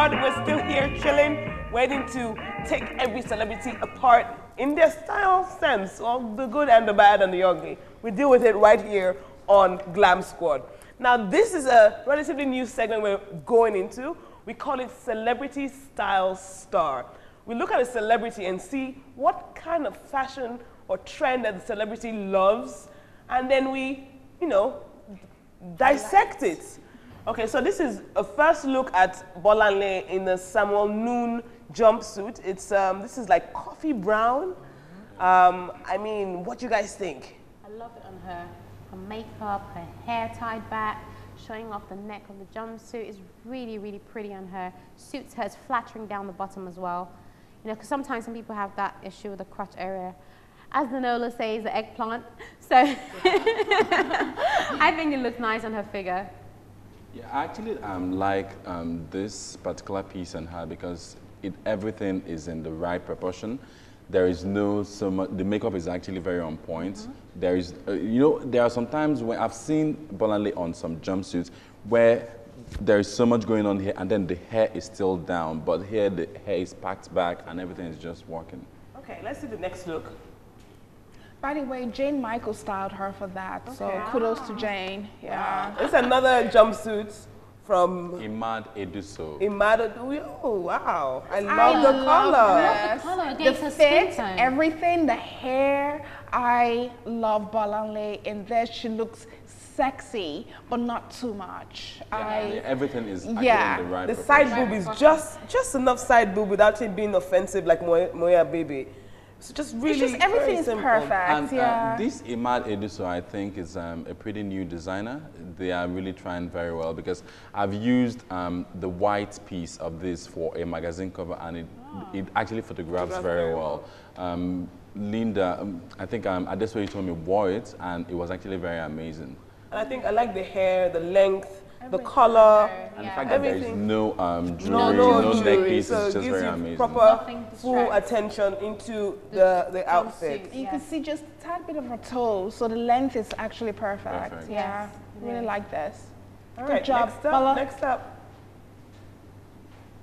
Squad. We're still here chilling, waiting to take every celebrity apart in their style sense, of the good and the bad and the ugly. We deal with it right here on Glamsquad. Now, this is a relatively new segment we're going into. We call it Celebrity Style Star. We look at a celebrity and see what kind of fashion or trend that the celebrity loves, and then we, dissect it. Okay, so this is a first look at Bolanle in the Samuel Noon jumpsuit. It's this is like coffee brown. I mean, what do you guys think? I love it on her. Her makeup, her hair tied back, showing off the neck of the jumpsuit is really, really pretty on her. Suits her, it's flattering down the bottom as well. Because sometimes some people have that issue with the crotch area. As the Nola says, the eggplant. So I think it looks nice on her figure. Yeah, I actually like this particular piece on her because everything is in the right proportion. There is so much, the makeup is actually very on point. There is, there are some times when I've seen Bolanle on some jumpsuits where there is so much going on here and then the hair is still down, but here the hair is packed back and everything is just working. Okay, let's see the next look. By the way, Jane Michael styled her for that, so kudos to Jane. Yeah. It's another jumpsuit from Imad Eduso. Imad Eduso. Oh, wow. I love the color. Yes. The color The against her fit, skin tone. everything, the hair. I love Bolanle in this. She looks sexy, but not too much. Everything is actually in the right The proportion. side boob is just enough side boob without it being offensive like Moya Baby. So just really, It's just everything is simple. perfect. And Yeah. this Imad Eduso, I think, is a pretty new designer. They are really trying very well because I've used the white piece of this for a magazine cover, and it actually photographs very well. Linda, I think Adesoye told me wore it, and it was actually very amazing. And I think I like the hair, the length, the color, And the fact that there is no jewelry, no no neck jewelry, piece, so is it just gives very you amazing. proper, Nothing full distracts. attention into the outfit. You can see just a tad bit of her toes, so the length is actually perfect. Perfect. Yeah, Yes, really like this. All Good right, job, next up, Bella. next up.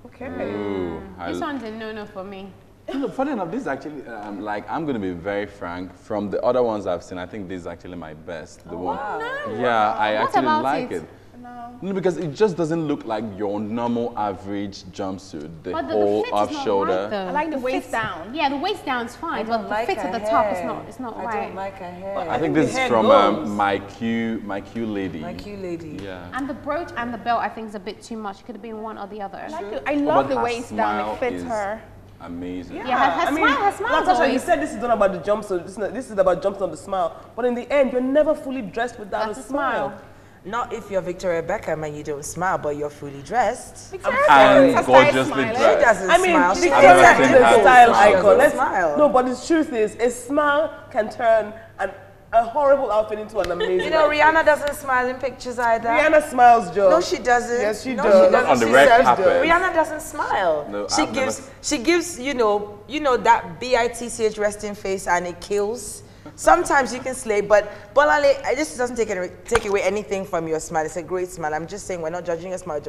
Okay. Ooh, This one's a no-no for me. Funny enough, this is actually, I'm going to be very frank. From the other ones I've seen, I think this is actually my best. The one. Yeah, I What actually about like it? it. No, because it just doesn't look like your normal average jumpsuit. The But the whole fit is off not shoulder. right, though. I like the waist fit- down. Yeah, the waist down's fine, but the fit at the top is not I right. don't like her hair. I think this is hair from goes. my Q lady. My cute lady. Yeah. And the brooch and the belt, I think, is a bit too much. It could have been one or the other. I love But the her waist down. smile It fits is her. Amazing. Yeah, her smile is Natasha, you always- said this is not about the jumpsuit. This is about jumpsuit on the smile. But in the end, you're never fully dressed without That's a a smile. smile. Not if you're Victoria Beckham and you don't smile, but you're fully dressed. And gorgeously She dressed. doesn't I mean, smile. She Victoria never is seen a her style smile. icon. Let's Smile. No, but the truth is, a smile can turn a horrible outfit into an amazing. You know, outfit. Rihanna doesn't smile in pictures either. Rihanna smiles, Joe. No, she doesn't. Yes, she No, does. She doesn't. On the She red serves- carpet. Rihanna doesn't smile. No, she I've gives, you know that bitch resting face, and it kills. Sometimes you can slay, but Bolanle, it just doesn't take away anything from your smile. It's a great smile. I'm just saying we're not judging your smile,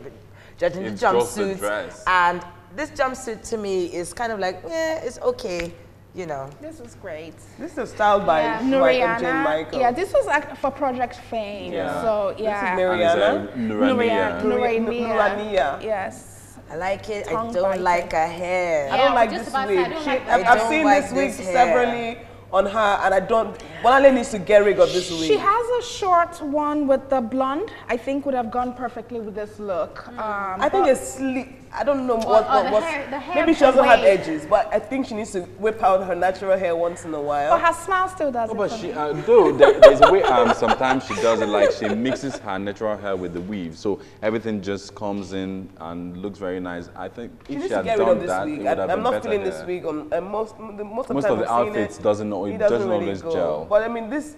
judging the It's just the jumpsuit. dress. And this jumpsuit to me is kind of like, it's okay, you know. This is great. This is styled by Jane Nuriana. Michael. Yeah, this was for Project Fame. Yeah. So yeah. This is Mariana. Nurania. Nurania. Yes. I like it. I Tongue don't biting. like her hair. I don't Yeah, like just this about to say, I wig. don't like that. I I've don't seen like this wig this hair. severally on her, and I don't. Bolanle needs to get rid of this wig. She has a short one with the blonde. I think would have gone perfectly with this look. I think it's sleek. I don't know the what. hair Maybe she doesn't have wave. edges, but I think she needs to whip out her natural hair once in a while. But her smile still does Oh, it but for she, me. though there's a way sometimes she does it, like she mixes her natural hair with the weave, so everything just comes in and looks very nice. I think She if needs she to had get rid done of this that, it wig. would have I'm been not better feeling this there. wig. Most of the Most time of the I've seen outfits it, doesn't really always go. gel. But I mean, this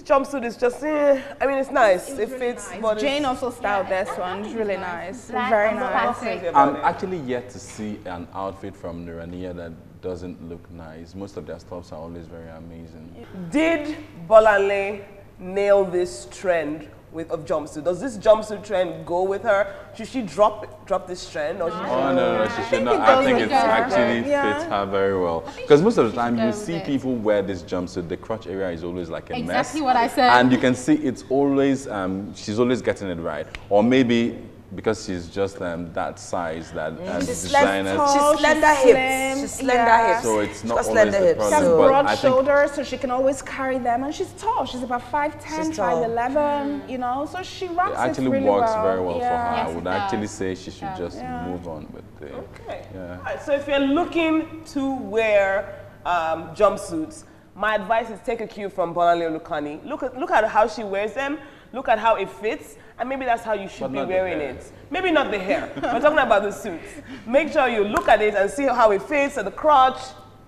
jumpsuit is just. I mean, it's nice. It fits. Nice. But Jane it's, also styled this one. It's really nice. Black Very and nice. I'm not classic. crazy about I'm it. actually yet to see an outfit from Nurania that doesn't look nice. Most of their stuffs are always very amazing. Did Bolanle nail this trend, of jumpsuit? Does this jumpsuit trend go with her? Should she drop this trend? Or Oh no, she should not. I think it's actually fits her very well. Because most of the time you see people wear this jumpsuit, the crotch area is always like a mess. Exactly what I said. And you can see it's always, she's always getting it right. Or maybe because she's just that size that she's designers. She's slender hips. She's slender hips. So it's not always slender the hips. problem. She has but broad I think shoulders, so she can always carry them, and she's tall. She's about 5'10", She's tall. 5'11", you know, so she rocks it actually really works well. very well for her. Yes, I would it actually does. say she should just move on with the. Okay. Yeah. All right, so if you're looking to wear jumpsuits, my advice is take a cue from Bolanle Olukani. Look at how she wears them. Look at how it fits, and maybe that's how you should be wearing it. Maybe not the hair. We're talking about the suits. Make sure you look at it and see how it fits. And the crotch,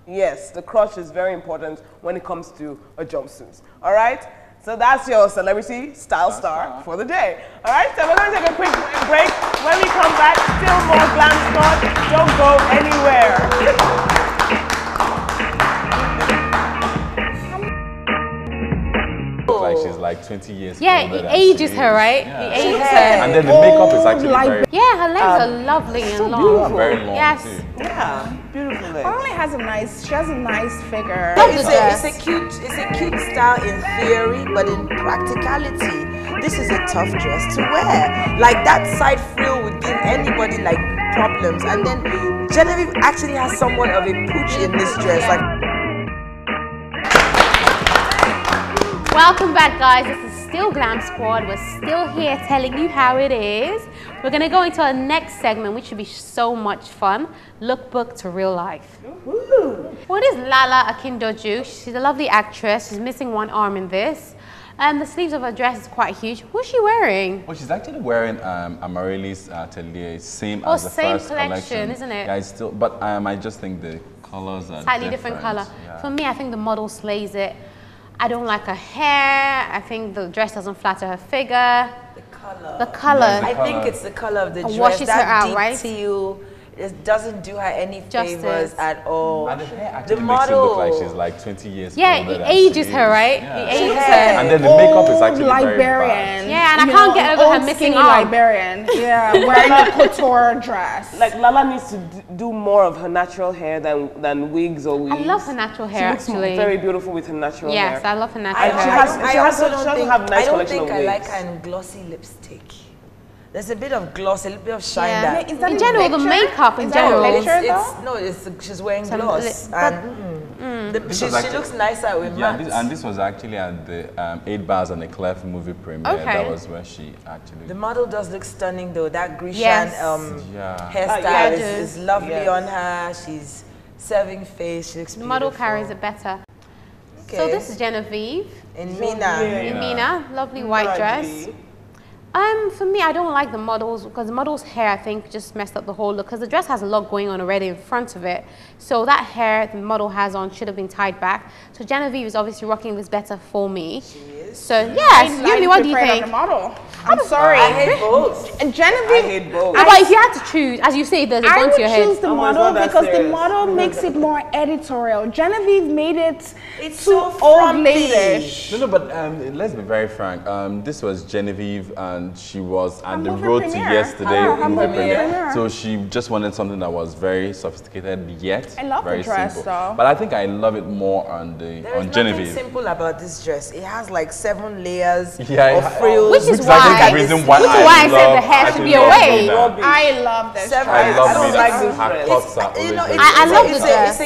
yes, the crotch is very important when it comes to a jumpsuit. All right. So that's your celebrity style star for the day. All right, so we're going to take a quick break. When we come back, still more Glamsquad. Don't go anywhere. Like she's like 20 years older Yeah, than it ages she her, is. right? Yeah. It ages her. And then the makeup is actually very, Yeah, her legs are lovely and long. very long Yes. too. Yeah, beautiful legs. Bolanle she has a nice figure. It's a cute style in theory, but in practicality, this is a tough dress to wear. Like that side frill would give anybody like problems. And then Genevieve actually has somewhat of a pooch in this dress. Like. Welcome back, guys. This is still Glamsquad. We're still here telling you how it is. We're going to go into our next segment, which should be so much fun. Lookbook to real life. What is Lala Akindoju? She's a lovely actress. She's missing one arm in this. The sleeves of her dress is quite huge. Who's she wearing? Well, she's actually wearing Amarelli's Atelier, same as the same first collection, isn't it? Yeah, it's still, but I just think the colors are Slightly different color. Yeah. For me, I think the model slays it. I don't like her hair. I think the dress doesn't flatter her figure. The color. The color. I think it's the color of the dress. washes that her out, deep right? teal, it doesn't do her any Justice. favors at all. And the hair actually The makes it look like model. she's like 20 years Yeah, older it than ages she her, is. right? Yeah. It ages Yeah. her. And then the makeup is actually Liberian. very bad. Yeah, and I You can't know, get over her old missing skinny arm. Liberian. Yeah, wearing a couture dress. Like Lala needs to do more of her natural hair than wigs or weaves. I love her natural hair, She looks actually. very beautiful with her natural hair. Yes, I love her natural And she hair. has- she doesn't have nice I don't collection think of I like wigs. her in glossy lipstick. There's a bit of gloss, a little bit of shine Yeah. that. Is that In a general, the picture? makeup in Is that a general. picture, though? She's wearing Some gloss. lip- And she was actually- looks nicer with Yeah, matte. this was actually at the 8 Bars and the Clef movie premiere. Okay. That was where she actually. The model does look stunning though. That Grecian Yes. Yeah. hairstyle yeah, it is lovely Yes. on her. She's serving face. She looks The model beautiful. carries it better. Okay. So this is Genevieve. in Mina. In Mina, lovely white dress. For me, I don't like the models because the model's hair, I think, just messed up the whole look because the dress has a lot going on already in front of it. So that hair the model has on should have been tied back. So Genevieve is obviously rocking this better for me. She is. So yes, Yumi, what do you think? The model. I'm sorry. I hate both. And Genevieve. I hate both. No, but if you had to choose, as you say, there's a I gun would to your head. choose the Oh, it's model not that because the serious. model makes it more editorial. Genevieve made it It's too so old frumpy. ladish. No, but let's be very frank. This was Genevieve, and she was on the movie road premiere. to yesterday Her movie movie premiere. premiere. So she just wanted something that was very sophisticated yet I love the very dress, simple. though. But I think I love it more on There is on nothing Genevieve. simple about this dress. It has like 7 layers Yeah, of frills. Which is Which why- the reason why which is why I said love the hair should actually be love away. Mina. I love this Seven- I dress. love I don't Mina. like this Her dress. cuts are always You know, very I love good. the dress.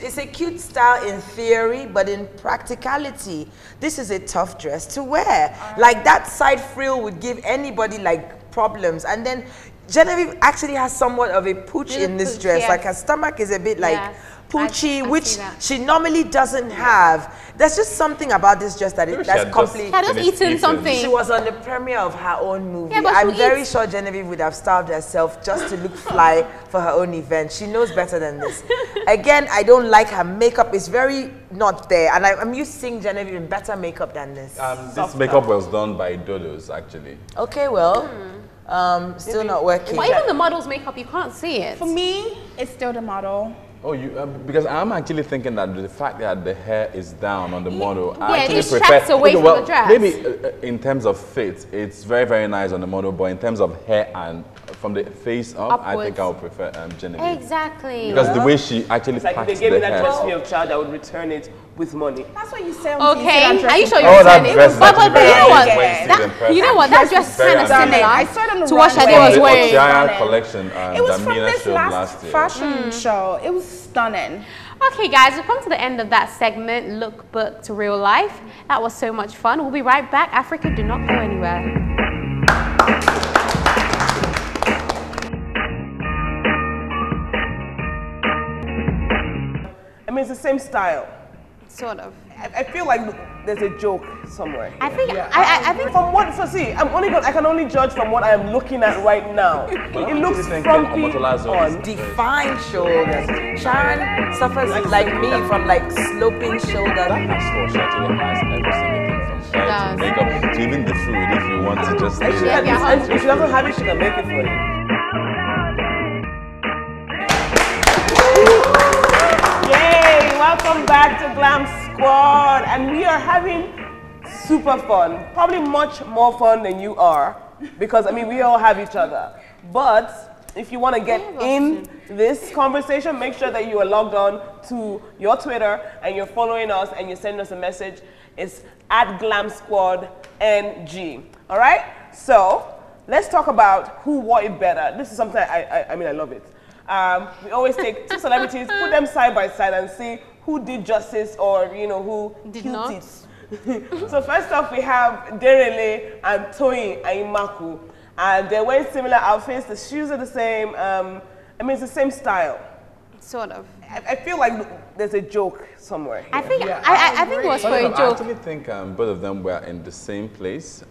It's a cute style in theory, but in practicality, this is a tough dress to wear. Like that side frill would give anybody like problems. And then Genevieve actually has somewhat of a pooch Little in this pooch, dress. yes. Like her stomach is a bit like Yes. poochy, I which see that. she normally doesn't have. There's just something about this dress that Maybe she that's had just complete. She had just finished eaten something. She was on the premiere of her own movie. Yeah, but I'm she very eats. sure Genevieve would have starved herself just to look fly for her own event. She knows better than this. Again, I don't like her makeup. It's very not there. And I'm used to seeing Genevieve in better makeup than this. This makeup was done by Dodos, actually. Okay, well, still not working. But even the model's makeup, you can't see it. For me, it's still the model. Oh, because I'm actually thinking that the fact that the hair is down on the model, I Yeah, actually it distracts away from the dress. Maybe in terms of fit, it's very, very nice on the model, but in terms of hair and from the face up, I think I would prefer Genevieve. Exactly. Because the way she actually It's like if packs they gave me the that hair. dress for your child, I would return it with money. That's what you say on Okay, TV. are you sure you Oh, that said it? dress is But actually very you know what? nice when you see it in person. You know what? That dress is Very kind of amazing. similar I saw it on the to what runway. Shade was The wearing. Ochiaya collection It was that from Mina this showed last last year. fashion show. It was stunning. Okay, guys, we've come to the end of that segment, Look Book to Real Life. That was so much fun. We'll be right back. Africa, do not go anywhere. I mean, it's the same style. Sort of. I feel like there's a joke somewhere. I think, I think From what, so see, I can only judge from what I am looking at right now. It looks frumpy on. Defined shoulders. Sharon suffers like me from like sloping shoulders. That has store. She actually has every single thing from hair to makeup to even the food if you want to just. If she doesn't have it, she can make it for you. Yay! Welcome back to Glam Squad, and we are having super fun. Probably much more fun than you are, because I mean we all have each other. But if you want to get in this conversation, make sure that you are logged on to your Twitter and you're following us and you're sending us a message. It's at GlamSquadNG. All right? So let's talk about who wore it better. This is something I mean I love it. We always take two celebrities, put them side by side, and see who did justice or who Did killed not. it. So first off, we have Derele and Toyin Aimaku, and they're wearing similar outfits. The shoes are the same. I mean, it's the same style. sort of. I feel like there's a joke somewhere here. I think I think it was for a I joke. actually think both of them were in the same place.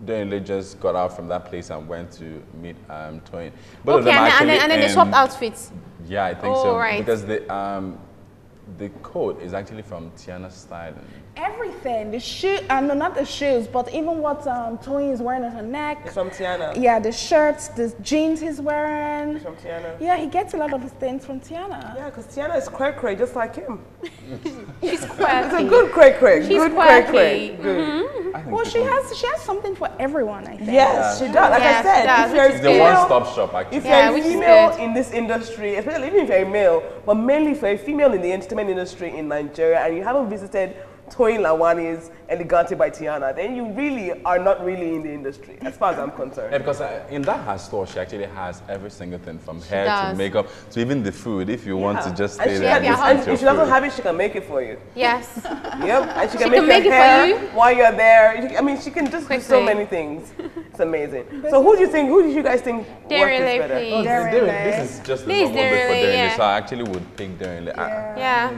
They just got out from that place and went to meet Toyin. Both of Okay, them and then actually they swapped outfits. Yeah, I think Oh, so. right. Because the coat is actually from Tiana's styling. Everything. The shoe, no, not the shoes, but even what Toyin is wearing on her neck. It's from Tiana. Yeah, the shirts, the jeans he's wearing. It's from Tiana. Yeah, he gets a lot of his things from Tiana. Yeah, because Tiana is cray-cray just like him. She's It's quirky. a good cray-cray. She's Good quirky. cray-cray. Good. I think Well, she people- has something for everyone, I think. Yes, she does. Like Yeah, I said, she does, if you're which a is the good. one-stop shop actually. If Yeah, you're a which is female good. in this industry, especially even if you're a male, but mainly for a female in the entertainment industry in Nigeria, and you haven't visited Toyin Lawani's Elegante by Tiana, then you really are not really in the industry, as far as I'm Yeah, concerned. because in her store, she actually has every single thing from hair to does. makeup to even the food. If you want to just stay And, there and just eat if your she doesn't food. have it, she can make it for you. Yes. Yep, and she can She make can your make it for hair you. while you're there. I mean, she can just do so Quickly. many things. It's amazing. So who do you guys think worked Derele, this better? please. Oh, Derele. this is just the Please, normal look for Derele, Derele, yeah. so I actually would pick Derele. Yeah.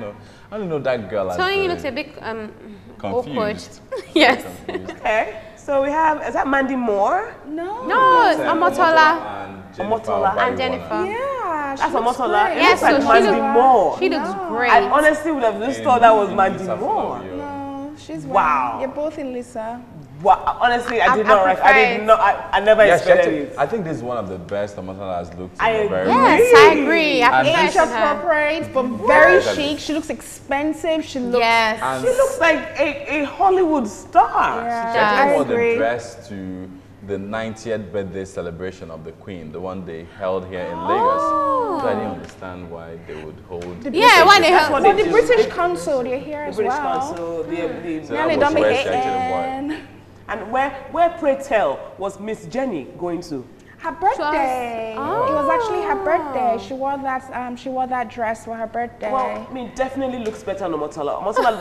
I don't know that girl. as Toyin the- looks a bit awkward. confused. Yes. Confused. Okay, so we have, is that Mandy Moore? No. No, it's Omotola. Omotola And Jennifer. Yeah, she That's looks Omotola. great. It Yes, looks like so she Mandy looks- Moore. She looks great. I honestly would have just thought that was Mandy Moore. No, she's Wow. wearing. You're both in Lisa. Wow, honestly, I did I not. prefer I never Yeah, she expected actually, it. I think this is one of the best Omotola has looked. I in a very agree. long Yes, I agree. I And prefer this- her. Appropriate, but very Yes. chic. She looks expensive. She looks. Yes. And She looks like a Hollywood star. Yeah, she actually I wore the agree. dress to the 90th birthday celebration of the Queen, the one they held here in Lagos. So I didn't understand why they would hold. Yeah, why they That's have what Well, they the do. British Council, they're here The as British well. Council, So Nelly, that don't was where make she actually wore it. it. and where pray tell was Miss Jenny going to? Her birthday. It was actually her birthday. She wore that. She wore that dress for her birthday. Well, I mean, definitely looks better on Omotola. Omotola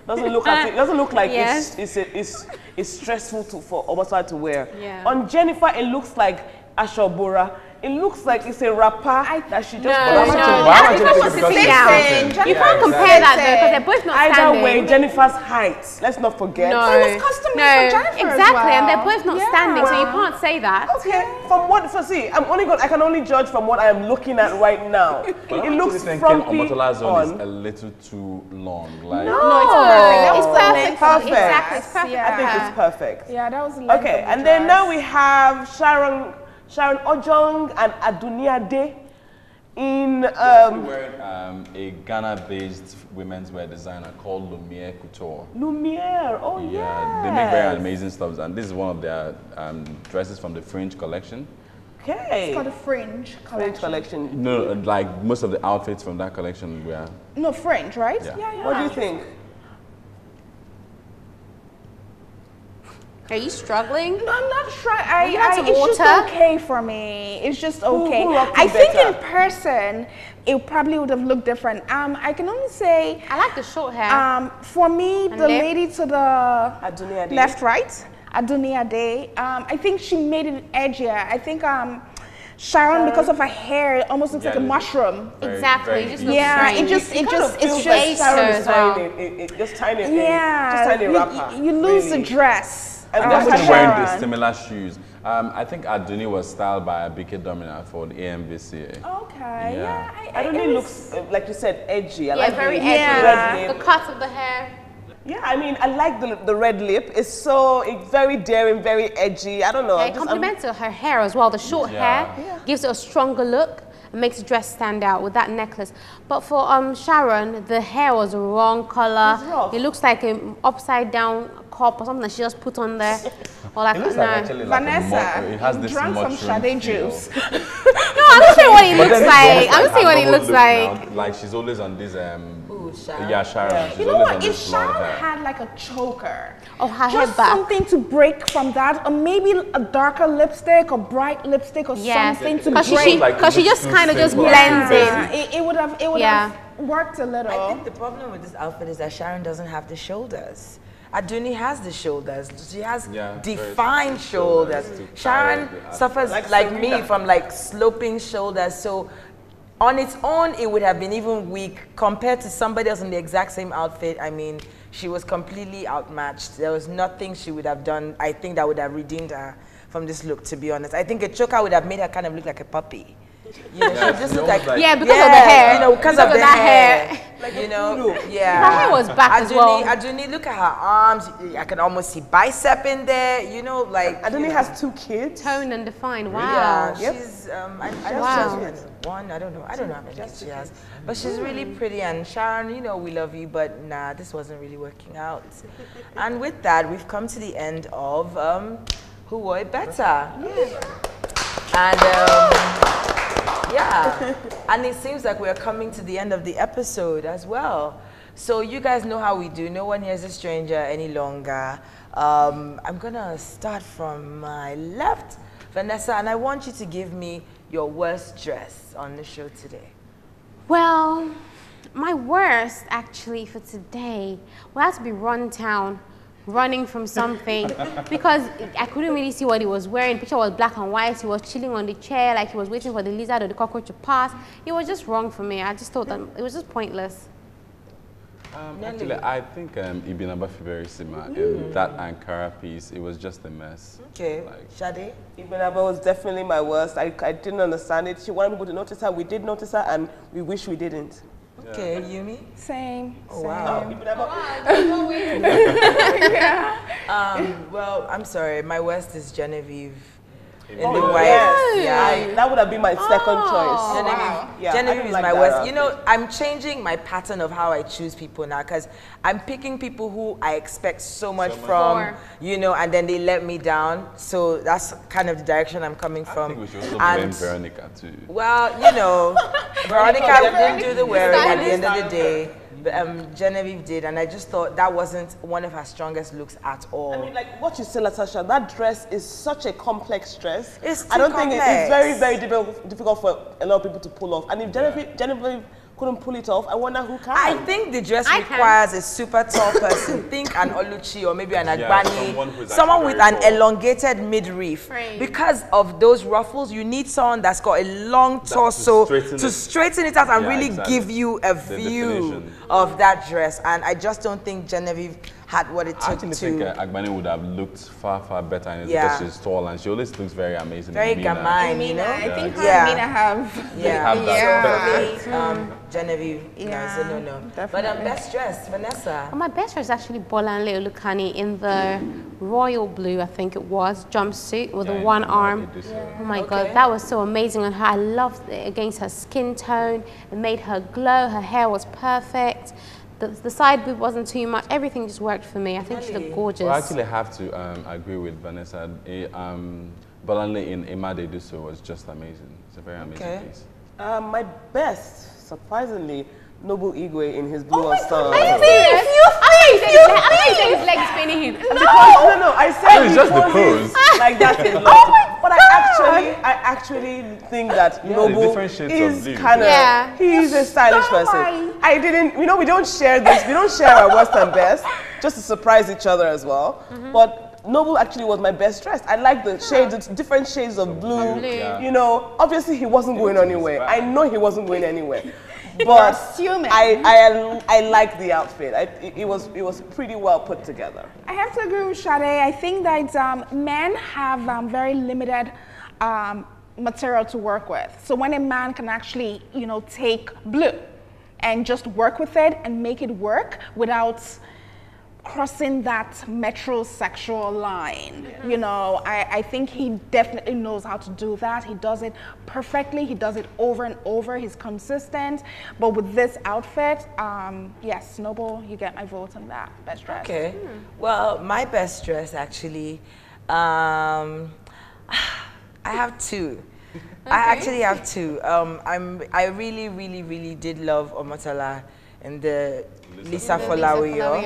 doesn't look at it. Doesn't look like Yes. it's stressful for Omotola to wear. Yeah. On Jennifer, it looks like Ashobora. It looks like it's a wrapper that she just No, put on. no. Why am I Jennifer just was thinking sitting because down. she's sitting? You Yeah, can't compare exactly. that though, because they're both not Either standing. way, Jennifer's height. Let's not forget. No, It was custom made for Jennifer as exactly, and they're well. both not Yeah. standing, so you can't say that. Okay, from what, so see, I can only judge from what I am looking at right now. But It I'm looks actually thinking frumpy Omotola's own is a on. little too long. Like, No, it's perfect. It's Oh, perfect. perfect. Exactly, it's perfect. Yeah. I think it's perfect. Yeah, that was the length Okay, of the and then dress. now we have Sharon Ojong and Adunia Day. in wearing a Ghana-based women's wear designer called Lumiere Couture. Lumiere. Oh Yeah, they make very amazing stuff, and this is one of their dresses from the Fringe collection. Okay. It's called a Fringe collection. Fringe collection. No, like most of the outfits from that collection were. No, Fringe, right? Yeah. What do you think? Are you struggling? No, I'm not sure. you have some it's just water? okay for me. It's just okay. who rocked I you think better? in person, it probably would have looked different. I can only say, I like the short hair. for me, And the lip? lady to the Adunia Ade. left, right, Adunia Day. I think she made it edgier. I think Sharon, because of her hair, it almost looks like a mushroom. Exactly. It just looks Yeah, strange. it's feels just like Sharon as is well. tiny, just tiny, yeah. just tiny wrapper. You lose really. the dress. And And that's they're what actually wearing Sharon. the similar shoes. I think Aduni was styled by Abike Domina for the AMVCA. Okay, Yeah. I don't think it looks, like you said, edgy. I Yeah, like very the edgy. red The lip. cut of the hair. Yeah, I mean, I like the red lip. It's very daring, very edgy. I don't know. It complements her hair as well. The short hair gives it a stronger look and makes the dress stand out with that necklace. But for Sharon, the hair was the wrong color. rough. It looks like an upside down cup or something that she just put on there. Or like, It looks no. like actually like Vanessa, it has this drank some mushroom Sade feel. juice. No, I'm just saying what it But looks then it's like. almost I'm just saying what it her looks look like. now. Like she's always on this Sharon. yeah, Sharon. She's You know always what? on If this blonde Sharon hair. had like a choker, Oh, her hair just back. something to break from that, or maybe a darker lipstick or bright lipstick or Yes, something to because break. she just kind of just blends Yeah, in. it would have Yeah. worked a little. I think the problem with this outfit is that Sharon doesn't have the shoulders. Aduni has the shoulders. She has Yeah, defined very shoulders. shoulders to Sharon carry the suffers Like like Serena. me from like sloping shoulders. So on its own, it would have been even weak compared to somebody else in the exact same outfit. I mean, she was completely outmatched. There was nothing she would have done, I think, that would have redeemed her from this look, to be honest. I think a choker would have made her kind of look like a puppy. You know, she just looked like, Yeah, because of the hair. you know, because of the that hair. Like a You know, poodle. yeah. Her hair was back as well. Aduni, look at her arms. I can almost see bicep in there. You know, like. Aduni has 2 kids. Toned and defined. Wow. Yeah, Yep. she's. I Wow. she has one. I don't know how many kids she has, but she's really pretty. And Sharon, you know, we love you, but nah, this wasn't really working out. And with that, we've come to the end of Who Wore It Better. And yeah, and it seems like we're coming to the end of the episode as well. So you guys know how we do. No one here is a stranger any longer. I'm gonna start from my left, Vanessa, and I want you to give me your worst dress on the show today. Well, my worst actually for today will have to be Runtown, running from something, because I couldn't really see what he was wearing. The picture was black and white. He was chilling on the chair like he was waiting for the lizard or the cockroach to pass. It was just wrong for me. I just thought that it was just pointless. Actually, I think Ibn Abafi very similar. In that Ankara piece, it was just a mess. Okay, Like- Sade? Ibn Abba was definitely my worst. I didn't understand it. She wanted people to notice her. We did notice her, and we wish we didn't. Okay, Yumi? Same. Oh, wow. Ibn Abba. Well, I'm sorry. My worst is Genevieve. In Oh, the white. yes. Yeah. That would have been my second choice. Genevieve, Yeah, I Genevieve don't is like my that worst. outfit. You know, I'm changing my pattern of how I choose people now because I'm picking people who I expect so much from, For. you know, and then they let me down. So that's kind of the direction I'm coming I from. think we should also blame And- Veronica too. Well, you know, Veronica didn't do the wearing at the end of the day. But, Genevieve did, and I just thought that wasn't one of her strongest looks at all. I mean, like what you say, Latasha, that dress is such a complex dress. It's I don't too think complex. it's very, very difficult for a lot of people to pull off. And if Genevieve couldn't pull it off, I wonder who can. I think the dress I can. requires a super tall person. Think an Oluchi or maybe an Yeah, Agbani. someone who's Someone actually with very an tall. elongated midriff. Right. Because of those ruffles, you need someone that's got a long to torso straighten to it. straighten it out and Yeah, really exactly. give you a The view definition. of that dress. And I just don't think Genevieve had what it I took actually think to. Agbani would have looked far, far better in it Yeah. because she's tall and she always looks very amazing. Very in Mina. gamine, you know? I think her Yeah. and Mina have. Yeah. have that Yeah. So Genevieve, Yeah, so no. But definitely. best dressed, Vanessa. My best friend is actually Bolanle Olukani in the royal blue, I think it was, jumpsuit with the Yeah, one yeah, arm. they do so. Oh my Okay. God, that was so amazing on her. I loved it against her skin tone. It made her glow. Her hair was perfect. The side boob wasn't too much. Everything just worked for me. I think she looked gorgeous. Well, I actually have to agree with Vanessa. Bolanle in Imade Duso was just amazing. It's a very amazing piece. My best, surprisingly, Noble Igwe in his blue ensemble. His leg spinning. No, I said it's he just the poses pose. like that a lot. But I actually think that Yeah, the Noble different shades of is blue. kind of, Yeah. he's a stylish person. I didn't, we don't share this, we don't share our worst and best, just to surprise each other as well. But Noble actually was my best dressed. I like the shades, the different shades of blue. Blue. Yeah. You know, obviously he wasn't going anywhere. I know he wasn't going anywhere. You're But assuming. I like the outfit. It was pretty well put together. I have to agree with Sade. I think that men have very limited material to work with. So when a man can actually, take blue and just work with it and make it work without crossing that metrosexual line, I think he definitely knows how to do that. He does it perfectly. He does it over and over. He's consistent. But with this outfit, yes, Noble, you get my vote on that. Best dress. Okay. Well, my best dress actually, I have two. I actually have two. I really, really, really did love Omotola in the Lisa Folawiyo.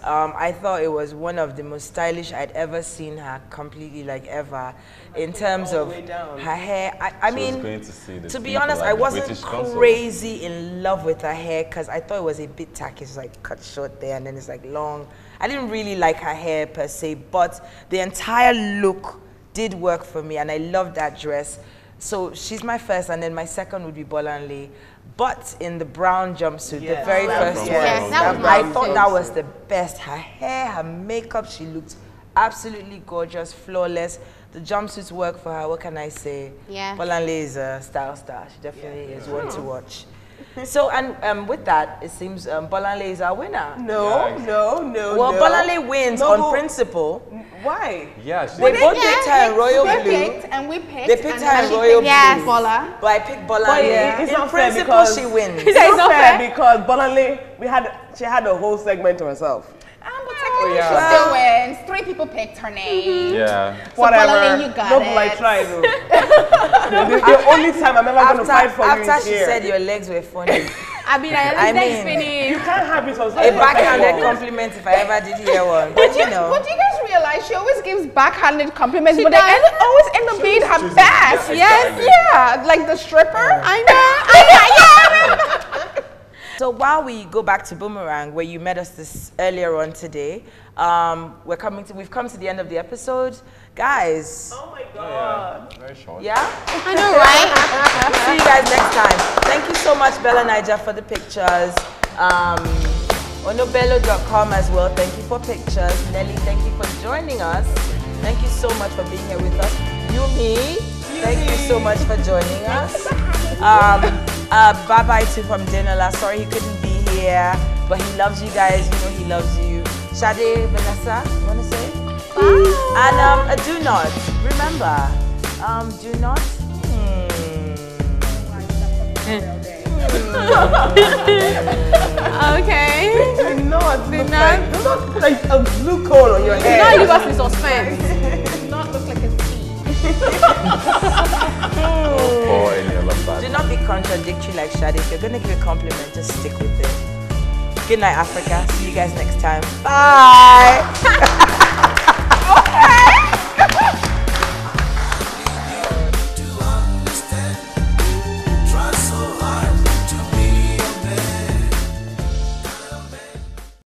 I thought it was one of the most stylish I'd ever seen her, completely ever, in terms of her hair. I mean, going to see the to be people honest, like I the wasn't British consul. crazy in love with her hair because I thought it was a bit tacky. It's cut short there and then it's long. I didn't really like her hair per se, but the entire look did work for me and I loved that dress. So she's my first, and then my second would be Bolanle, but in the brown jumpsuit, the very first one. Yes, that was I mine thought too. that was the best. Her hair, her makeup, she looked absolutely gorgeous, flawless. The jumpsuits work for her. What can I say? Yeah. Bolanle is a style star. She definitely is one to watch. So, and with that, it seems Bolanle is our winner. No. Well, Bolanle wins on principle. Why? Yeah, They both picked her in royal We blue. picked and we picked. They picked and her in she royal picked blue. Bola. But I picked Bolanle. But it's In not fair principle, because she wins. It's not fair because Bolanle, she had a whole segment to herself. But technically yeah. she still wins. 3 people picked her name. Yeah. So Whatever. Bolanle, you got Noble, I it. tried though. the only time I'm ever going to fight for you After is she here. said your legs were funny. I mean, I mean, spinning. You can't have it on a backhanded compliment if I ever did hear one. But you know. But do you guys realize she always gives backhanded compliments, but does. they always end up being her best. yeah, exactly. Yeah, like the stripper. I know. So while we go back to Boomerang, where you met us this earlier on today, we've come to the end of the episode. Guys, Oh my God. Yeah, very short. yeah? I know, right? We'll see you guys next time. Thank you so much, Bella Niger, for the pictures. Onobello.com as well. Thank you for pictures. Nelly, thank you for joining us. Thank you so much for being here with us. Yumi, thank you so much for joining us. Bye-bye to from Denola. Sorry he couldn't be here, but he loves you guys. You know he loves you. Sade, Vanessa, you want to say? Bye. And do not, remember, do not. Okay. Do not put a blue cone on your head. Now you got me suspense. Does not look like a tea. Or any other bad. Do not be contradictory like Shadi. If you're going to give a compliment, just stick with it. Good night, Africa. See you guys next time. Bye.